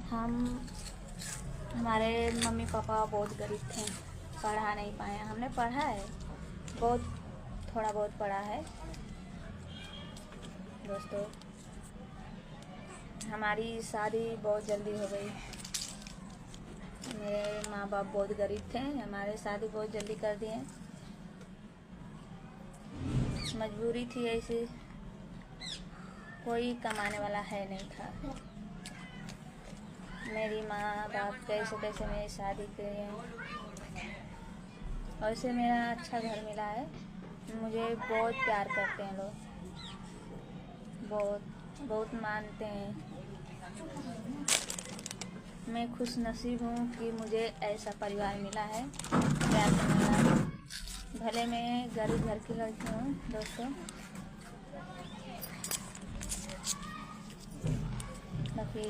हम हमारे mummy papa बहुत गरीब थे, पढ़ा नहीं पाए। हमने पढ़ा है, बहुत थोड़ा बहुत पढ़ा है दोस्तों। हमारी शादी बहुत जल्दी हो गई। मेरे माँ बाप बहुत गरीब थे, हमारे शादी बहुत जल्दी कर दिए। मजबूरी थी ऐसी, कोई कमाने वाला है नहीं था। मेरी माँ बाप कैसे कैसे मेरी शादी किए, वैसे मेरा अच्छा घर मिला है। मुझे बहुत प्यार करते हैं लोग, बहुत बहुत मानते हैं। मैं खुश नसीब हूँ कि मुझे ऐसा परिवार मिला है, प्यार करने वाला। भले मैं गरीब घर की लड़की हूँ दोस्तों, बाकी